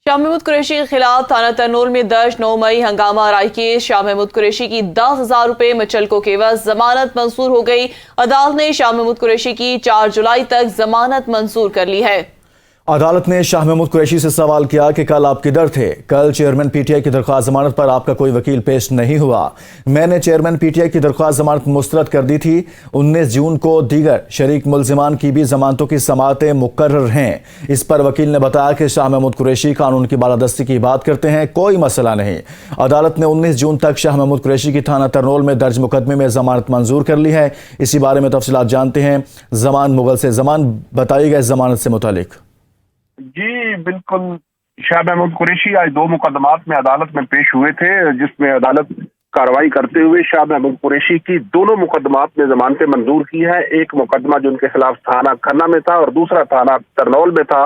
शाह महमूद कुरैशी के खिलाफ थाना तरनोल में दर्ज 9 मई हंगामा आराई केस। शाह महमूद कुरैशी की 10,000 रुपए मुचल्को के एवज जमानत मंजूर हो गई। अदालत ने शाह महमूद कुरैशी की 4 जुलाई तक जमानत मंजूर कर ली है। अदालत ने शाह महमूद कुरैशी से सवाल किया कि कल आप किधर थे? कल चेयरमैन पीटीआई की दरख्वास्त जमानत पर आपका कोई वकील पेश नहीं हुआ। मैंने चेयरमैन पीटीआई की दरख्वास्त जमानत मुस्तरद कर दी थी। 19 जून को दीगर शरीक मुलजिमान की भी जमानतों की समाअतें मुकर्रर हैं। इस पर वकील ने बताया कि शाह महमूद कुरैशी कानून की बालादस्ती की बात करते हैं, कोई मसला नहीं। अदालत ने 19 जून तक शाह महमूद कुरैशी की थाना तरनोल में दर्ज मुकदमे में जमानत मंजूर कर ली है। इसी बारे में तफसीलात जानते हैं जमान मुगल से। जमान, बताइएगा इस जमानत से मुतालिक। जी बिल्कुल, शाह महमूद कुरैशी आज 2 मुकदमात में अदालत में पेश हुए थे, जिसमें अदालत कार्रवाई करते हुए शाह महमूद कुरैशी की दोनों मुकदमात में जमानतें मंजूर की है। एक मुकदमा जो उनके खिलाफ थाना खन्ना में था और दूसरा थाना तरनौल में था।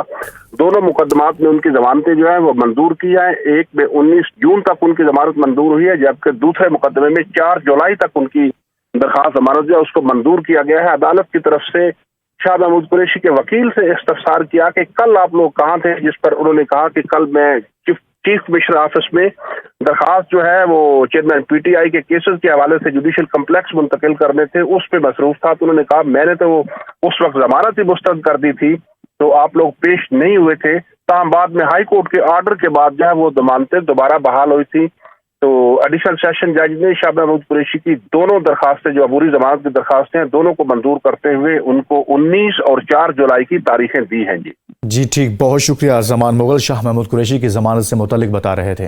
दोनों मुकदमात में उनकी जमानतें जो है वो मंजूर की है। एक में 19 जून तक उनकी जमानत मंजूर हुई है, जबकि दूसरे मुकदमे में 4 जुलाई तक उनकी दरखास्त जमानत जो है उसको मंजूर किया गया है। अदालत की तरफ से शाह महमूद कुरैशी के वकील से इस्तफसार किया कि कल आप लोग कहाँ थे, जिस पर उन्होंने कहा कि कल मैं चीफ कमिश्नर ऑफिस में दरखास्त जो है वो चेयरमैन पीटीआई के केसेस के हवाले से जुडिशल कम्प्लेक्स मुंतकिल करने थे, उस पे मसरूफ था। तो उन्होंने कहा मैंने तो उस वक्त जमानत ही मुस्तरद कर दी थी, तो आप लोग पेश नहीं हुए थे। ताहम बाद में हाई कोर्ट के ऑर्डर के बाद जो है वो जमानतें दोबारा बहाल हुई थी। तो एडिशनल सेशन जज ने शाह महमूद कुरैशी की दोनों दरखास्तें जो अबूरी जमानत की दरखास्तें हैं दोनों को मंजूर करते हुए उनको 19 और 4 जुलाई की तारीखें दी हैं। जी ठीक, बहुत शुक्रिया। जमान मुगल शाह महमूद कुरैशी की जमानत से मुतालिक बता रहे थे।